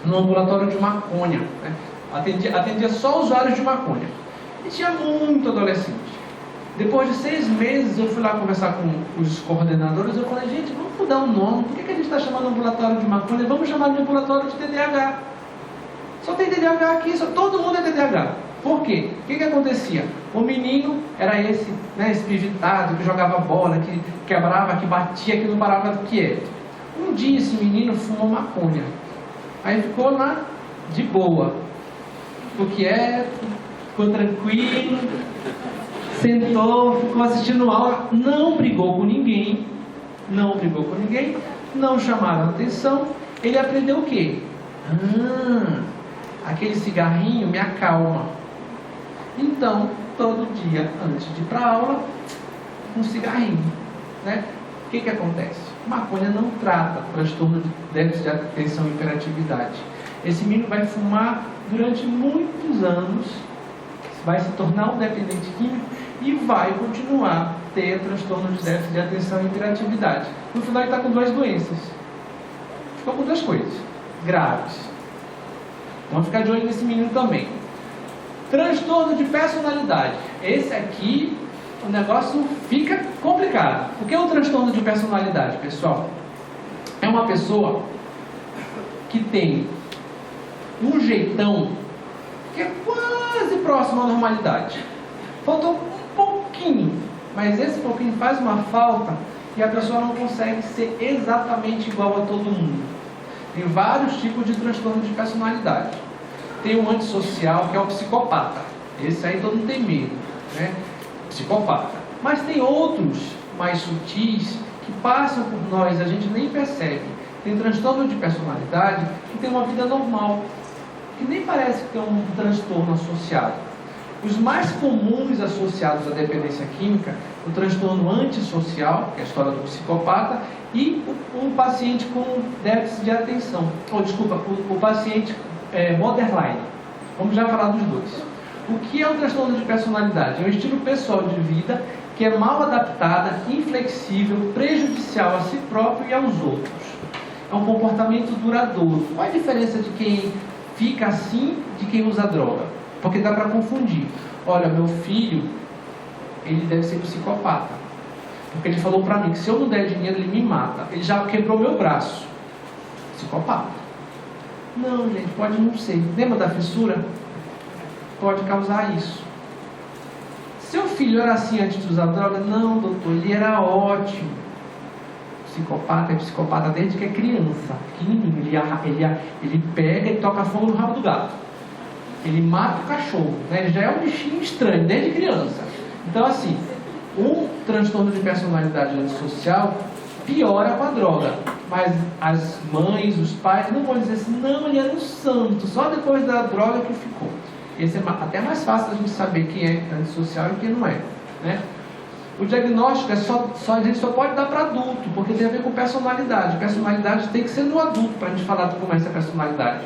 no ambulatório de maconha, né? Atendia só usuários de maconha. E tinha muito adolescente. Depois de 6 meses, eu fui lá conversar com os coordenadores. Eu falei, gente, vamos mudar o nome. Por que a gente está chamando ambulatório de maconha? Vamos chamar de ambulatório de TDAH. Só tem TDAH aqui, todo mundo é TDAH. Por quê? O que acontecia? O menino era esse, né, espivitado, que jogava bola, que quebrava, que batia, que não parava quieto. Um dia esse menino fumou maconha. Aí ficou de boa. Ficou quieto, ficou tranquilo, sentou, ficou assistindo aula, não brigou com ninguém, não chamaram atenção. Ele aprendeu o quê? Aquele cigarrinho me acalma. Então, todo dia, antes de ir para a aula, um cigarrinho, né? O que acontece? Maconha não trata transtorno de déficit de atenção e hiperatividade. Esse menino vai fumar durante muitos anos, vai se tornar um dependente químico e vai continuar a ter transtorno de déficit de atenção e hiperatividade. No final ele está com 2 doenças. Ficou com 2 coisas graves. Vamos ficar de olho nesse menino também. Transtorno de personalidade. Esse aqui, o negócio fica complicado. O que é o transtorno de personalidade, pessoal? É uma pessoa que tem um jeitão que é quase próximo à normalidade. Faltou um pouquinho, mas esse pouquinho faz uma falta e a pessoa não consegue ser exatamente igual a todo mundo. Tem vários tipos de transtorno de personalidade. Tem um antissocial, que é o psicopata. Esse aí todo mundo tem medo, né? Psicopata. Mas tem outros mais sutis que passam por nós, a gente nem percebe. Tem transtorno de personalidade que tem uma vida normal, que nem parece que tem um transtorno associado. Os mais comuns associados à dependência química, o transtorno antissocial, que é a história do psicopata, e um paciente com déficit de atenção. O paciente borderline. Vamos já falar dos dois. O que é o transtorno de personalidade? É um estilo pessoal de vida que é mal adaptada, inflexível, prejudicial a si próprio e aos outros. É um comportamento duradouro. Qual a diferença de quem fica assim de quem usa droga? Porque dá para confundir. Olha, meu filho, ele deve ser psicopata. Porque ele falou para mim que se eu não der dinheiro, ele me mata. Ele já quebrou meu braço. Psicopata. Não, gente, pode não ser. Lembra da fissura? Pode causar isso. Seu filho era assim antes de usar droga? Não, doutor, ele era ótimo. Psicopata é psicopata desde que é criança, pequenininho. Ele pega e toca fogo no rabo do gato. Ele mata o cachorro, né? Ele já é um bichinho estranho desde criança. Então, assim, um transtorno de personalidade antissocial piora com a droga. Mas as mães, os pais não vão dizer assim, não, ele era um santo, só depois da droga que ficou. Esse é até mais fácil a gente saber quem é antissocial e quem não é, né? O diagnóstico a gente só pode dar para adulto, porque tem a ver com personalidade. Personalidade tem que ser no adulto para a gente falar de como é essa personalidade.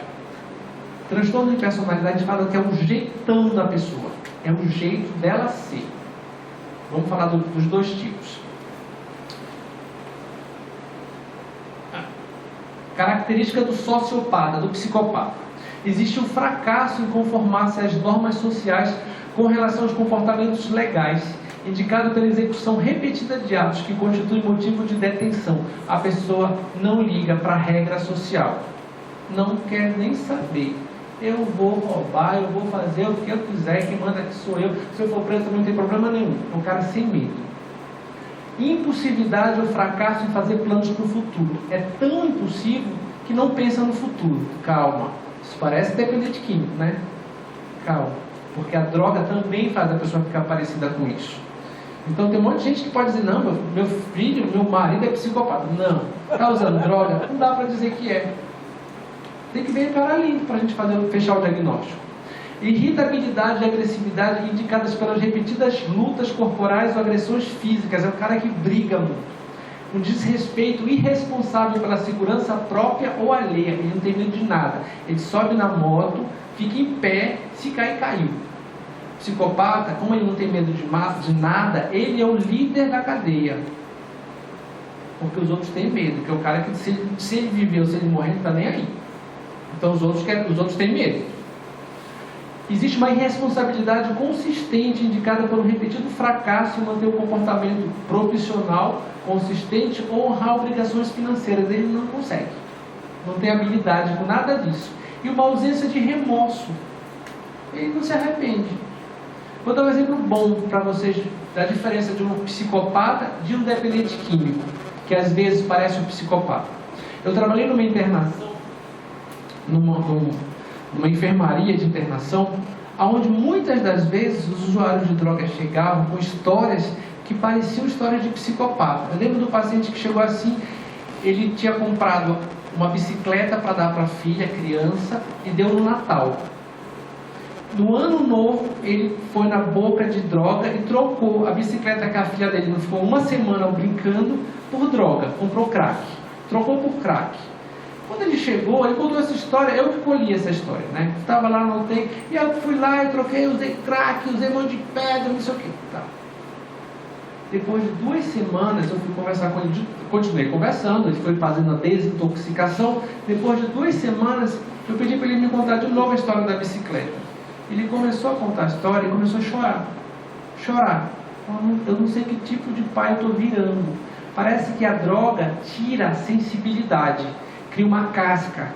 Transtorno de personalidade, a gente fala que é um jeitão da pessoa, é um jeito dela ser. Vamos falar dos 2 tipos. Característica do sociopata, do psicopata. Existe um fracasso em conformar-se às normas sociais com relação aos comportamentos legais, indicado pela execução repetida de atos que constituem motivo de detenção. A pessoa não liga para a regra social. Não quer nem saber. Eu vou roubar, eu vou fazer o que eu quiser, quem manda aqui sou eu. Se eu for preso também não tem problema nenhum. É um cara sem medo. Impulsividade ou fracasso em fazer planos para o futuro. É tão impulsivo que não pensa no futuro. Calma. Isso parece dependente químico, né? Calma. Porque a droga também faz a pessoa ficar parecida com isso. Então tem um monte de gente que pode dizer, não, meu filho, meu marido é psicopata. Não. Está usando droga? Não dá para dizer que é. Tem que ver o cara limpo para a gente fechar o diagnóstico. Irritabilidade e agressividade indicadas pelas repetidas lutas corporais ou agressões físicas. É um cara que briga muito. Um desrespeito irresponsável pela segurança própria ou alheia. Ele não tem medo de nada. Ele sobe na moto, fica em pé, se cair, caiu. Psicopata, como ele não tem medo de nada, ele é o líder da cadeia. Porque os outros têm medo. Que é o cara que se ele viver ou se ele morrer, ele não está nem aí. Então os outros têm medo. Existe uma irresponsabilidade consistente indicada pelo repetido fracasso em manter o comportamento profissional consistente ou honrar obrigações financeiras. Ele não consegue. Não tem habilidade com nada disso. E uma ausência de remorso. Ele não se arrepende. Vou dar um exemplo bom para vocês da diferença de um psicopata de um dependente químico, que às vezes parece um psicopata. Eu trabalhei numa internação, numa enfermaria de internação, onde muitas das vezes os usuários de drogas chegavam com histórias que pareciam histórias de psicopata. Eu lembro do paciente que chegou assim, ele tinha comprado uma bicicleta para dar para a filha, criança, e deu no Natal. No ano novo, ele foi na boca de droga e trocou a bicicleta que a filha dele não ficou uma semana brincando por droga, comprou crack. Trocou por crack. Quando ele chegou, ele contou essa história, eu que colhi essa história, né? Estava lá, anotei, e eu fui lá e troquei, usei crack, usei um monte de pedra, não sei o que. Tá. Depois de 2 semanas, eu fui conversar com ele, continuei conversando, ele foi fazendo a desintoxicação. Depois de 2 semanas, eu pedi para ele me contar de novo a história da bicicleta. Ele começou a contar a história e começou a chorar. Chorar. Eu não sei que tipo de pai eu estou virando. Parece que a droga tira a sensibilidade, cria uma casca.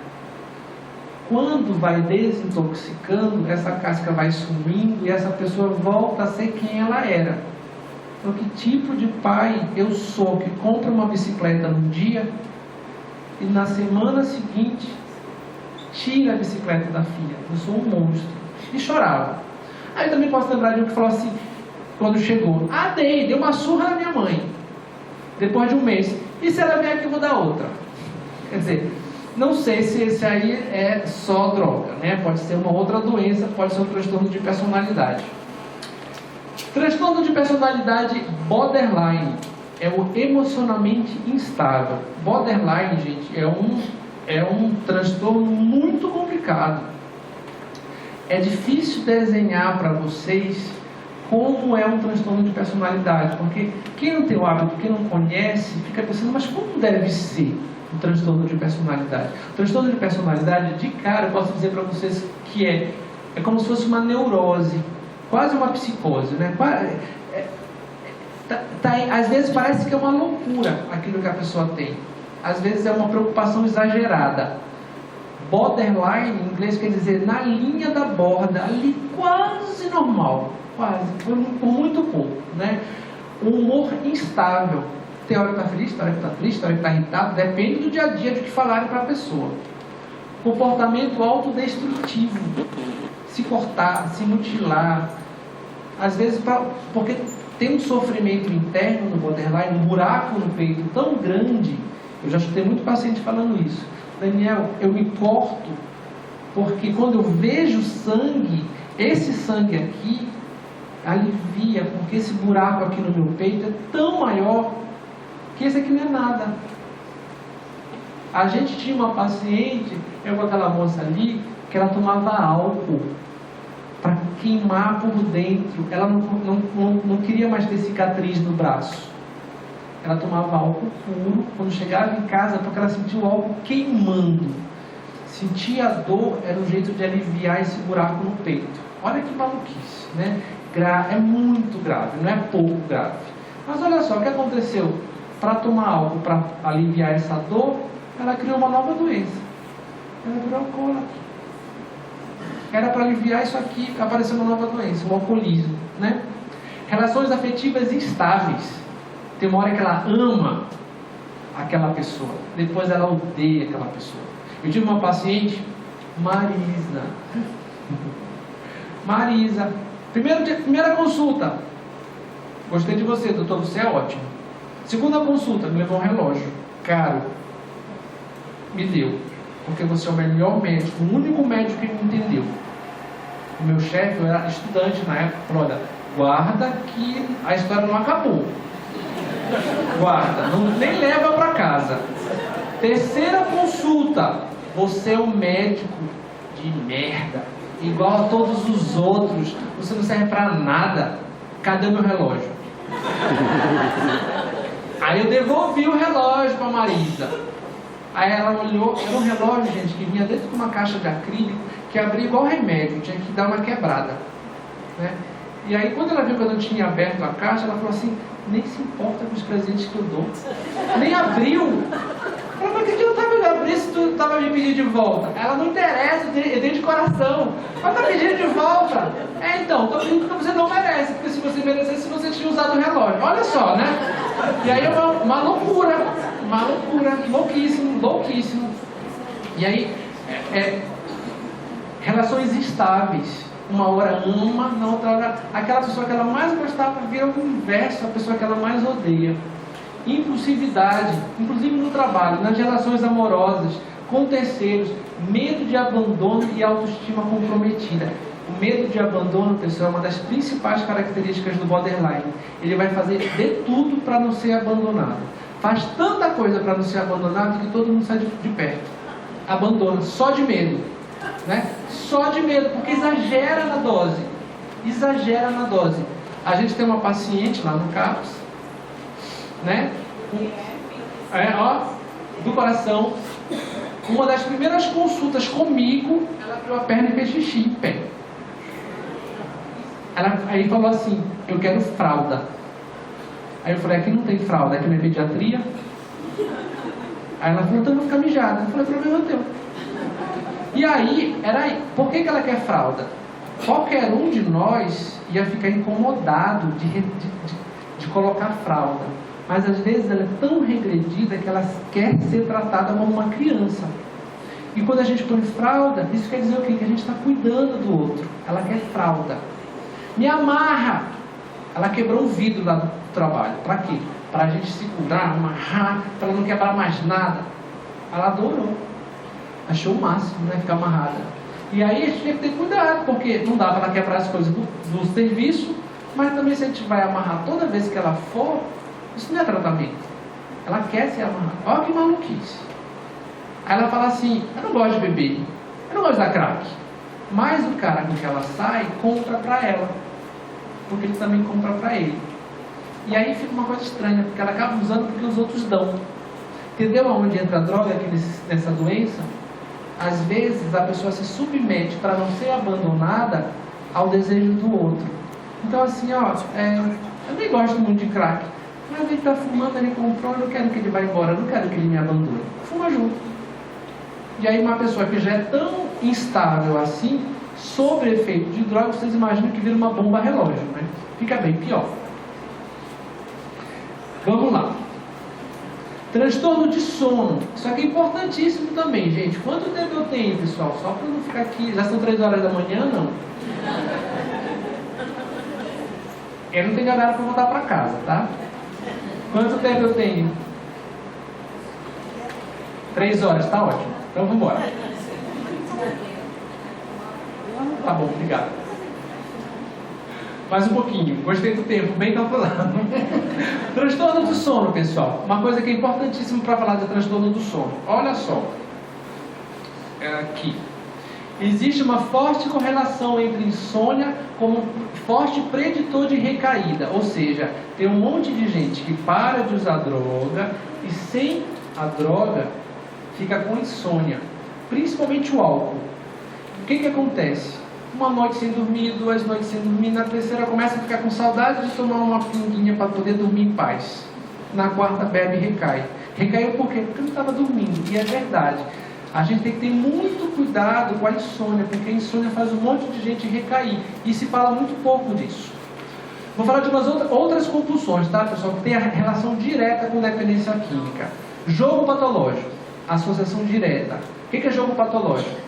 Quando vai desintoxicando, essa casca vai sumindo e essa pessoa volta a ser quem ela era. Então, que tipo de pai eu sou que compra uma bicicleta num dia e na semana seguinte tira a bicicleta da filha? Eu sou um monstro. E chorava. Aí também posso lembrar de um que falou assim, quando chegou: deu uma surra na minha mãe. Depois de 1 mês. E se ela vier aqui, eu vou dar outra. Quer dizer, não sei se esse aí é só droga, né? Pode ser uma outra doença, pode ser um transtorno de personalidade. Transtorno de personalidade borderline é o emocionalmente instável. Borderline, gente, é um transtorno muito complicado. É difícil desenhar para vocês como é um transtorno de personalidade, porque quem não tem o hábito, quem não conhece, fica pensando, mas como deve ser um transtorno de personalidade? O transtorno de personalidade, de cara, eu posso dizer para vocês que é como se fosse uma neurose, quase uma psicose, né? Às vezes parece que é uma loucura aquilo que a pessoa tem, às vezes é uma preocupação exagerada. Borderline, em inglês, quer dizer na linha da borda, ali quase normal, quase, por muito pouco, né? Um humor instável, tem hora que está feliz, tem hora que está triste, tem hora que está irritado, depende do dia a dia, do que falarem para a pessoa. Comportamento autodestrutivo, se cortar, se mutilar, às vezes porque tem um sofrimento interno no borderline, um buraco no peito tão grande. Eu já escutei muito paciente falando isso: Daniel, eu me corto porque quando eu vejo sangue, esse sangue aqui alivia, porque esse buraco aqui no meu peito é tão maior que esse aqui não é nada. A gente tinha uma paciente, eu com aquela moça ali, que ela tomava álcool para queimar por dentro. Ela não queria mais ter cicatriz no braço. Ela tomava álcool puro quando chegava em casa, porque ela sentia o álcool queimando. Sentia a dor, era um jeito de aliviar esse buraco no peito. Olha que maluquice, né? É muito grave, não é pouco grave. Mas olha só, o que aconteceu? Para tomar álcool, para aliviar essa dor, ela criou uma nova doença. Ela virou alcoólatra. Era para aliviar isso aqui, apareceu uma nova doença, o alcoolismo, né? Relações afetivas instáveis. Tem uma hora que ela ama aquela pessoa, depois ela odeia aquela pessoa. Eu tive uma paciente, Marisa. Primeira consulta: gostei de você, doutor, você é ótimo. Segunda consulta, me levou um relógio caro, me deu, porque você é o melhor médico, o único médico que me entendeu. O meu chefe, eu era estudante na época, falou: olha, guarda que a história não acabou. Guarda, nem leva para casa. Terceira consulta: você é um médico de merda, igual a todos os outros, você não serve para nada. Cadê meu relógio? Aí eu devolvi o relógio para Marisa. Aí ela olhou, era um relógio, gente, que vinha dentro de uma caixa de acrílico, que abria igual remédio, tinha que dar uma quebrada, né? E aí quando ela viu que eu não tinha aberto a caixa, ela falou assim, nem se importa com os presentes que eu dou. Nem abriu. Ela falou, que adiantava eu abrir se tu estava me pedindo de volta? Ela não interessa, eu dei de coração. Ela está pedindo de volta. Então, estou pedindo porque você não merece, porque se você merecesse, você tinha usado o relógio. Olha só, né? E aí é uma loucura, louquíssimo. E aí, relações instáveis. Uma hora ama, na outra hora, aquela pessoa que ela mais gostava vira o inverso, a pessoa que ela mais odeia. Impulsividade, inclusive no trabalho, nas relações amorosas, com terceiros, medo de abandono e autoestima comprometida. O medo de abandono, pessoal, é uma das principais características do borderline. Ele vai fazer de tudo para não ser abandonado. Faz tanta coisa para não ser abandonado que todo mundo sai de perto. Abandona, só de medo, né? Só de medo, porque exagera na dose. A gente tem uma paciente lá no CAPS, né? Do coração. Uma das primeiras consultas comigo, ela abriu a perna e fez xixi em pé. Ela aí falou assim, eu quero fralda. Aí eu falei, aqui não tem fralda, aqui não é pediatria. Aí ela falou, então eu vou ficar mijada. Eu falei, problema teu. E aí, por que ela quer fralda? Qualquer um de nós ia ficar incomodado de colocar fralda. Mas às vezes ela é tão regredida que ela quer ser tratada como uma criança. E quando a gente põe fralda, isso quer dizer o quê? Que a gente está cuidando do outro. Ela quer fralda. Me amarra. Ela quebrou o vidro lá do trabalho. Para quê? Para a gente segurar, amarrar, para não quebrar mais nada. Ela adorou. Achou o máximo, né? Ficar amarrada. E aí a gente tem que ter cuidado, porque não dá para ela quebrar as coisas do serviço, mas também se a gente vai amarrar toda vez que ela for, isso não é tratamento. Ela quer ser amarrada. Olha que maluquice. Aí ela fala assim, eu não gosto de beber, eu não gosto de dar crack. Mas o cara com que ela sai, compra para ela. Porque ele também compra para ele. E aí fica uma coisa estranha, porque ela acaba usando porque os outros dão. Entendeu aonde entra a droga aqui nessa doença? Às vezes a pessoa se submete para não ser abandonada ao desejo do outro. Então assim, eu nem gosto muito de crack, mas ele está fumando, ele comprou, eu não quero que ele vá embora, eu não quero que ele me abandone. Fuma junto. E aí uma pessoa que já é tão instável assim, sob efeito de droga, vocês imaginam que vira uma bomba relógio, né? Fica bem pior. Vamos lá. Transtorno de sono. Isso aqui é importantíssimo também, gente. Quanto tempo eu tenho, pessoal? Só para não ficar aqui. Já são 3 horas da manhã, não? Eu não tenho horário para voltar para casa, tá? Quanto tempo eu tenho? 3 horas, tá ótimo. Então vamos embora. Tá bom, obrigado. Mais um pouquinho, gostei do tempo, bem calculado. Transtorno do sono, pessoal. Uma coisa que é importantíssima para falar de transtorno do sono. Olha só. Aqui. Existe uma forte correlação entre insônia como forte preditor de recaída. Ou seja, tem um monte de gente que para de usar droga e sem a droga fica com insônia. Principalmente o álcool. O que acontece? Uma noite sem dormir, 2 noites sem dormir, na terceira começa a ficar com saudade de tomar uma pinguinha para poder dormir em paz. Na quarta bebe e recai. Recaiu por quê? Porque não estava dormindo. E é verdade. A gente tem que ter muito cuidado com a insônia, porque a insônia faz um monte de gente recair. E se fala muito pouco disso. Vou falar de umas outras compulsões, tá, pessoal? Que tem a relação direta com dependência química. Jogo patológico. Associação direta. O que é jogo patológico?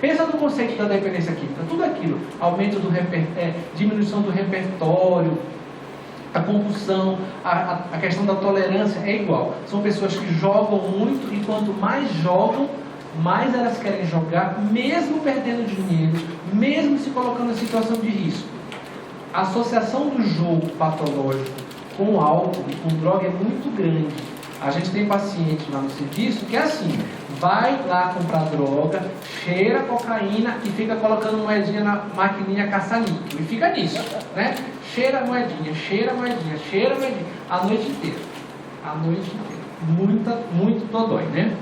Pensa no conceito da dependência química, tudo aquilo, aumento do diminuição do repertório, a compulsão, a questão da tolerância é igual. São pessoas que jogam muito e quanto mais jogam, mais elas querem jogar, mesmo perdendo dinheiro, mesmo se colocando em situação de risco. A associação do jogo patológico com álcool e com droga é muito grande. A gente tem paciente lá no serviço que é assim, vai lá comprar droga, cheira cocaína e fica colocando moedinha na maquininha caça-líquido. E fica nisso, né? Cheira moedinha, a noite inteira. A noite inteira. Muito dodói, né?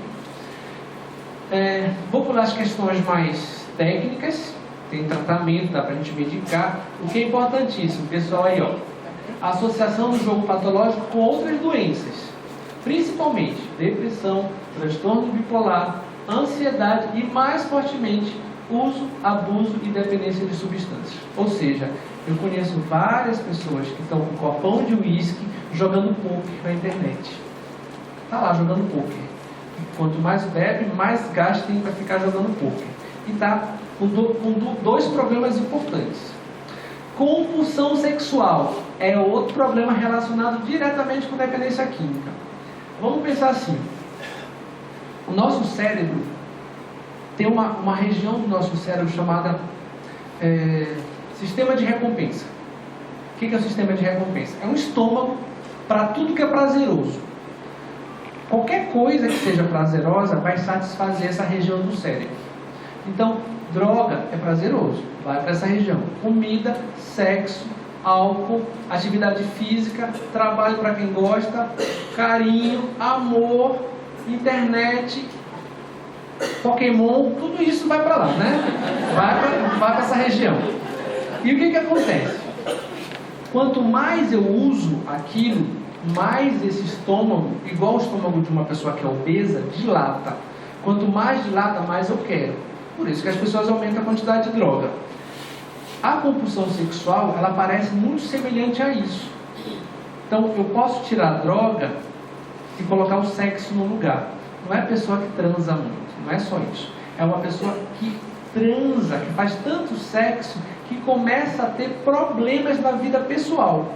Vou pular as questões mais técnicas. Tem tratamento, dá pra gente medicar. O que é importantíssimo, pessoal, aí, ó. A associação do jogo patológico com outras doenças, principalmente depressão, transtorno bipolar, ansiedade e, mais fortemente, uso, abuso e dependência de substâncias. Ou seja, eu conheço várias pessoas que estão com um copão de uísque jogando poker na internet. Tá lá jogando poker. Quanto mais bebe, mais gasta tem para ficar jogando poker. E tá com dois problemas importantes. Compulsão sexual é outro problema relacionado diretamente com dependência química. Vamos pensar assim. O nosso cérebro tem uma região do nosso cérebro chamada sistema de recompensa. O que é o sistema de recompensa? É um estômago para tudo que é prazeroso. Qualquer coisa que seja prazerosa vai satisfazer essa região do cérebro. Então, droga é prazeroso, vai para essa região. Comida, sexo, álcool, atividade física, trabalho para quem gosta, carinho, amor, internet, Pokémon, tudo isso vai para lá, né? Vai para essa região. E o que acontece? Quanto mais eu uso aquilo, mais esse estômago, igual o estômago de uma pessoa que é obesa, dilata. Quanto mais dilata, mais eu quero. Por isso que as pessoas aumentam a quantidade de droga. A compulsão sexual, ela parece muito semelhante a isso. Então, eu posso tirar a droga e colocar o sexo no lugar. Não é a pessoa que transa muito, não é só isso. É uma pessoa que transa, que faz tanto sexo, que começa a ter problemas na vida pessoal.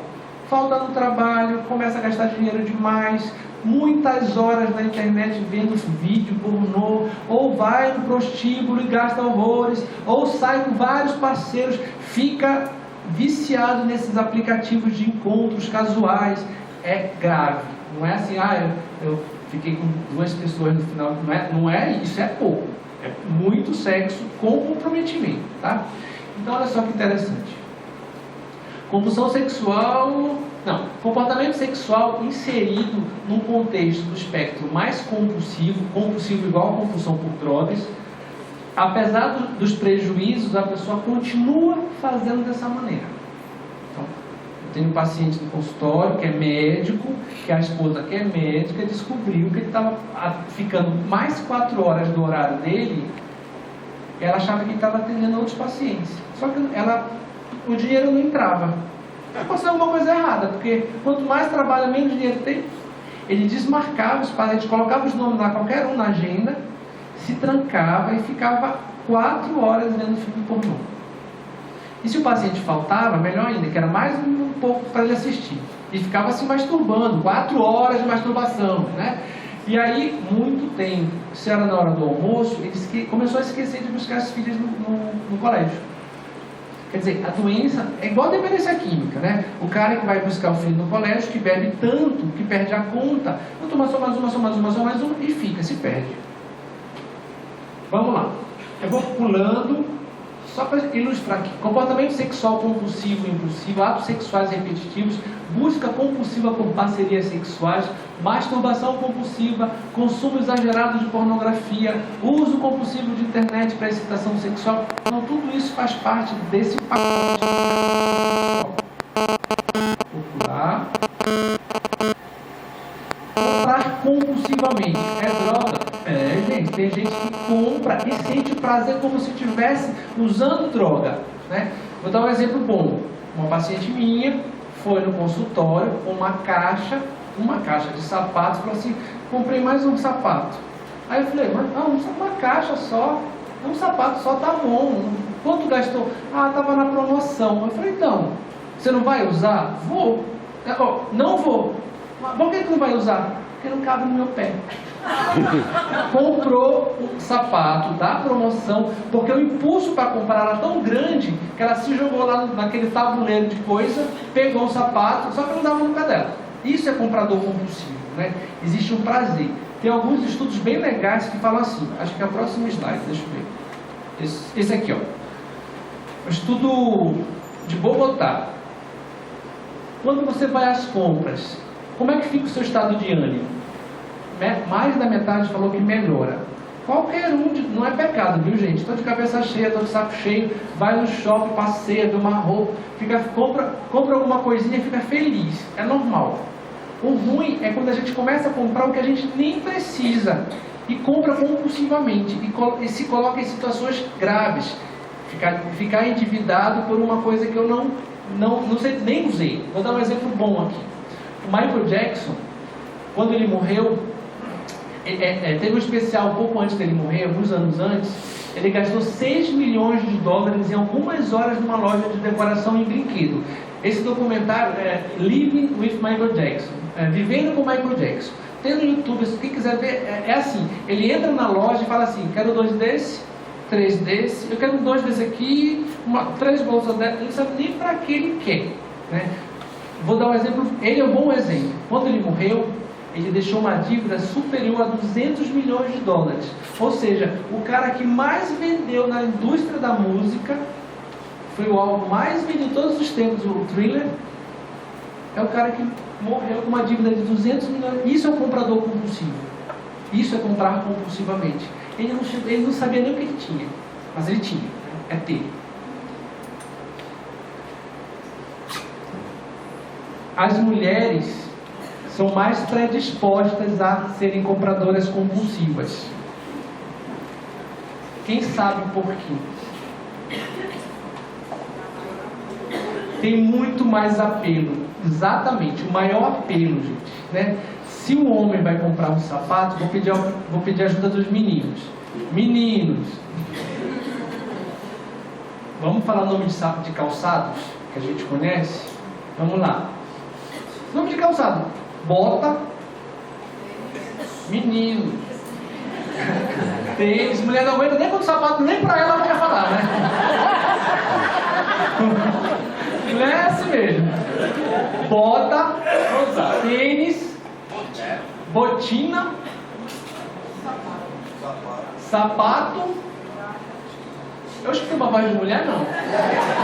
Falta no trabalho, começa a gastar dinheiro demais, muitas horas na internet vendo vídeo pornô, ou vai no prostíbulo e gasta horrores, ou sai com vários parceiros, fica viciado nesses aplicativos de encontros casuais. É grave. Não é assim, eu fiquei com 2 pessoas no final. Não é isso, é pouco. É muito sexo com comprometimento, tá? Então, olha só que interessante. Compulsão sexual... Não, comportamento sexual inserido num contexto do espectro mais compulsivo igual a compulsão por drogas. Apesar dos prejuízos, a pessoa continua fazendo dessa maneira. Então, eu tenho um paciente no consultório que é médico, que a esposa que é médica descobriu que ele estava ficando mais 4 horas do horário dele. Ela achava que ele estava atendendo outros pacientes. Só que o dinheiro não entrava. Aconteceu alguma coisa errada, porque quanto mais trabalha, menos dinheiro tem. Ele desmarcava os pacientes, colocava os nomes lá, qualquer um na agenda, se trancava e ficava 4 horas vendo filme pornô. E se o paciente faltava, melhor ainda, que era mais um pouco para ele assistir. E ficava se masturbando, 4 horas de masturbação, né? E aí, muito tempo, se era na hora do almoço, ele começou a esquecer de buscar as filhas no colégio. Quer dizer, a doença é igual a dependência química, né? O cara que vai buscar o filho no colégio, que bebe tanto, que perde a conta, vou tomar só mais uma, e fica, se perde. Vamos lá. Eu vou pulando, só para ilustrar aqui. Comportamento sexual compulsivo e impulsivo, atos sexuais repetitivos, busca compulsiva por parcerias sexuais, masturbação compulsiva, consumo exagerado de pornografia, uso compulsivo de internet para excitação sexual. Então, tudo isso faz parte desse pacote. Popular. Comprar compulsivamente. É droga? Gente. Tem gente que compra e sente prazer como se estivesse usando droga, né? Vou dar um exemplo bom. Uma paciente minha foi no consultório com uma caixa de sapatos, falou assim, comprei mais um sapato. Aí eu falei, mas não, uma caixa só, um sapato só tá bom. Quanto gastou? Tava na promoção. Eu falei, então, você não vai usar? Vou. Não vou. Mas por que não vai usar? Porque não cabe no meu pé. Comprou o sapato da promoção, porque o impulso para comprar era tão grande que ela se jogou lá naquele tabuleiro de coisa, pegou o sapato, só que não dava no pé dela. Isso é comprador compulsivo, né? Existe um prazer. Tem alguns estudos bem legais que falam assim, acho que é o próximo slide, deixa eu ver. Esse aqui, ó. O estudo de Bogotá. Quando você vai às compras, como é que fica o seu estado de ânimo? Mais da metade falou que melhora. Qualquer um, não é pecado, viu gente? Estou de cabeça cheia, estou de saco cheio, vai no shopping, passeia, vê uma roupa, compra alguma coisinha e fica feliz. É normal. O ruim é quando a gente começa a comprar o que a gente nem precisa e compra compulsivamente e se coloca em situações graves. Ficar endividado por uma coisa que eu não sei, nem usei. Vou dar um exemplo bom aqui. O Michael Jackson, quando ele morreu, teve um especial um pouco antes dele morrer, alguns anos antes. Ele gastou 6 milhões de dólares em algumas horas numa loja de decoração em brinquedo. Esse documentário é Living with Michael Jackson, Vivendo com Michael Jackson. Tem no YouTube, se quem quiser ver, é assim, ele entra na loja e fala assim, quero 2 desse, 3 desse, eu quero 2 desse aqui, 3 bolsas dessa, ele não sabe nem para que ele quer, né? Vou dar um exemplo, ele é um bom exemplo. Quando ele morreu, ele deixou uma dívida superior a 200 milhões de dólares. Ou seja, o cara que mais vendeu na indústria da música, foi o álbum mais vendido de todos os tempos, o Thriller, é o cara que morreu com uma dívida de 200 milhões. Isso é um comprador compulsivo. Isso é comprar compulsivamente. Ele não sabia nem o que ele tinha, mas ele tinha. É ter. As mulheres são mais predispostas a serem compradoras compulsivas. Quem sabe por quê? Tem muito mais apelo. Exatamente, o maior apelo, gente, né? Se o homem vai comprar um sapato, vou pedir ajuda dos meninos. Meninos, vamos falar o nome de calçados que a gente conhece? Vamos lá. Nome de calçado: bota, menino, tênis. Mulher não aguenta nem quando o sapato, nem pra ela vai falar, né? Não é assim mesmo. Bota, tênis, botina, sapato. Eu acho que tem uma voz de mulher, não.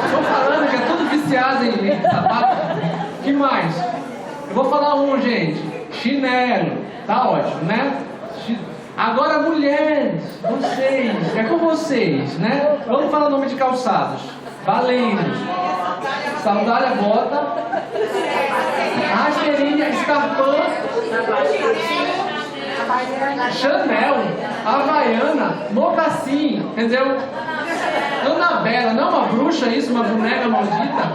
Estou falando que é tudo viciado em sapato. Que mais? Eu vou falar um, gente. Chinelo. Tá ótimo, né? Agora, mulheres, vocês, é com vocês, né? Vamos falar o nome de calçados. Valendo. Sandália, bota, rasteirinha, escarpão, Chanel, Havaiana, mocassim, entendeu? Annabela, não é uma bruxa isso, uma boneca maldita?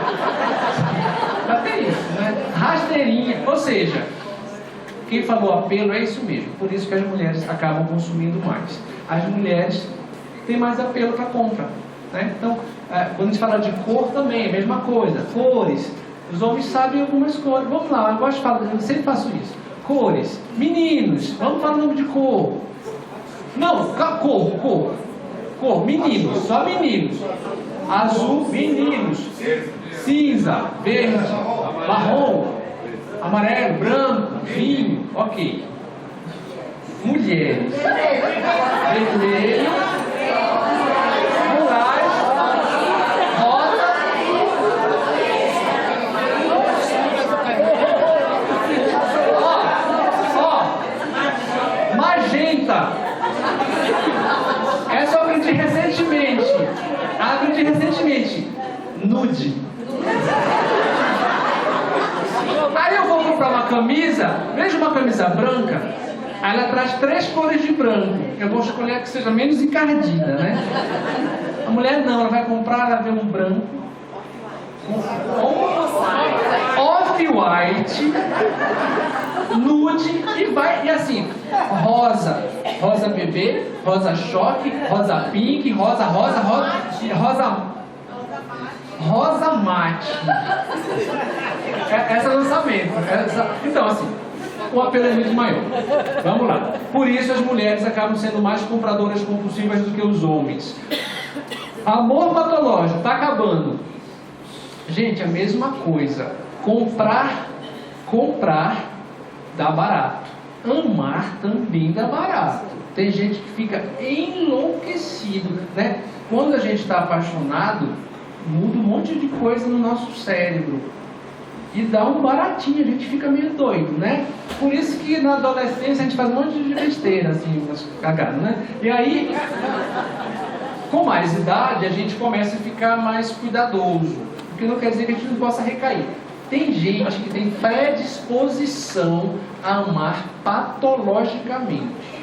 Até isso, né? Rasteirinha, ou seja, quem falou apelo é isso mesmo, por isso que as mulheres acabam consumindo mais. As mulheres têm mais apelo para compra, né? Então, quando a gente fala de cor também, é a mesma coisa. Cores. Os homens sabem algumas cores. Vamos lá, eu gosto de falar, eu sempre faço isso. Cores. Meninos, vamos falar o nome de cor. Não, cor. Cor, meninos, só meninos. Azul, meninos. Cinza, verde, marrom, amarelo, branco, vinho, ok. Mulheres. Vermelho. Essa eu aprendi recentemente. Nude. Aí eu vou comprar uma camisa, veja uma camisa branca, aí ela traz 3 cores de branco. Eu vou escolher a que seja menos encardida, né? A mulher não, ela vai comprar, ela vê um branco, off-white, nude e assim, rosa bebê, rosa choque, rosa pink, rosa mate. Essa é o lançamento. Então assim, o apelo é muito maior. Vamos lá. Por isso as mulheres acabam sendo mais compradoras compulsivas do que os homens. Amor patológico, está acabando. Gente, a mesma coisa. Comprar dá barato. Amar também dá barato. Tem gente que fica enlouquecido, né? Quando a gente está apaixonado, muda um monte de coisa no nosso cérebro. e dá um baratinho, a gente fica meio doido, né? Por isso que na adolescência a gente faz um monte de besteira, assim, umas cagadas, né? E aí, com mais idade, a gente começa a ficar mais cuidadoso, o que não quer dizer que a gente não possa recair. Tem gente que tem predisposição a amar patologicamente.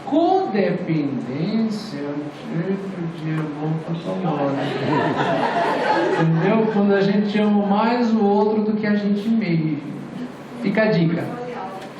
Codependência é um tipo de amor patológico. Entendeu? Quando a gente ama mais o outro do que a gente mesmo. Fica a dica.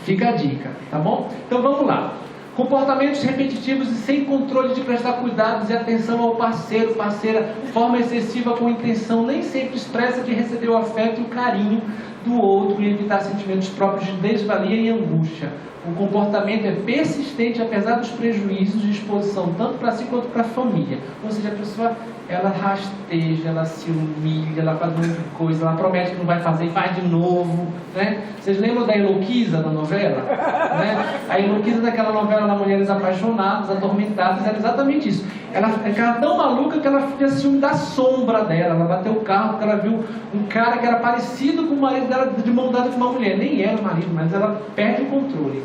Fica a dica, tá bom? Então vamos lá. Comportamentos repetitivos e sem controle de prestar cuidados e atenção ao parceiro, parceira, forma excessiva com intenção nem sempre expressa de receber o afeto e o carinho do outro e evitar sentimentos próprios de desvalia e angústia. O comportamento é persistente apesar dos prejuízos de exposição tanto para si quanto para a família. Ou seja, a pessoa, ela rasteja, ela se humilha, ela faz muita coisa, ela promete que não vai fazer e faz de novo, né? Vocês lembram da Heloísa da novela? Né? A Heloísa daquela novela da Mulheres Apaixonadas, Atormentadas, era exatamente isso. Ela ficava tão maluca que ela tinha ciúme da sombra dela. Ela bateu o carro porque ela viu um cara que era parecido com o marido dela, de mão dada com uma mulher. Nem era o marido, mas ela perde o controle.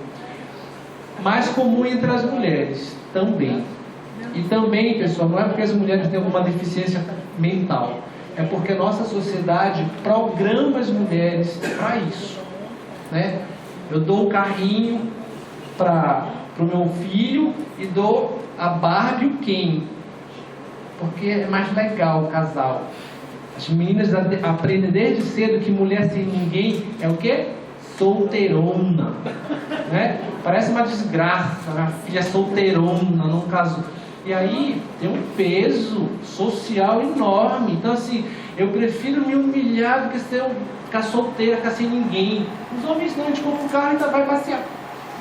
Mais comum entre as mulheres, também. E também, pessoal, não é porque as mulheres têm alguma deficiência mental. É porque nossa sociedade programa as mulheres para isso, né? Eu dou um carrinho para o meu filho e dou a Barbie e o Ken, porque é mais legal o casal. As meninas aprendem desde cedo que mulher sem ninguém é o quê? Solteirona, né? Parece uma desgraça, a filha solteirona, não casou. E aí tem um peso social enorme. Então assim, eu prefiro me humilhar do que ficar solteira, ficar sem ninguém. Os homens não, a gente compra um carro e ainda vai passear,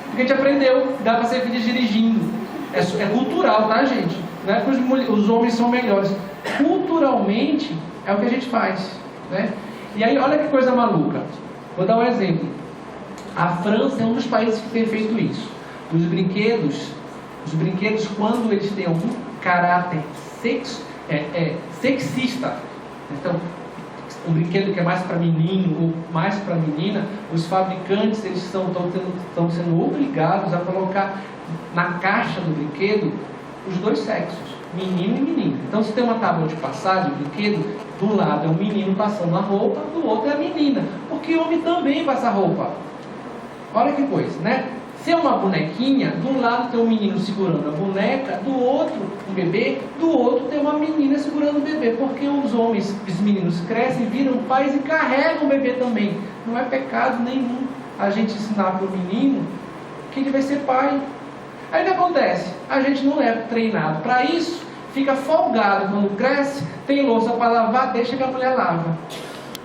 porque a gente aprendeu, dá para ser filha dirigindo. É cultural, tá, gente? Não é porque os homens são melhores. Culturalmente é o que a gente faz, né? E aí olha que coisa maluca. Vou dar um exemplo. A França é um dos países que tem feito isso. Os brinquedos, quando eles têm algum caráter sexista, então, um brinquedo que é mais para menino ou mais para menina, os fabricantes estão sendo obrigados a colocar na caixa do brinquedo os dois sexos, menino e menina. Então, se tem uma tábua de passar de brinquedo, de um lado é o menino passando a roupa, do outro é a menina, porque o homem também passa roupa. Olha que coisa, né? Se é uma bonequinha, de um lado tem um menino segurando a boneca, do outro um bebê, do outro tem uma menina segurando o bebê, porque os meninos crescem, viram pais e carregam o bebê também. Não é pecado nenhum a gente ensinar para o menino que ele vai ser pai. Aí o que acontece? A gente não é treinado para isso, fica folgado quando cresce, tem louça para lavar, deixa que a mulher lava.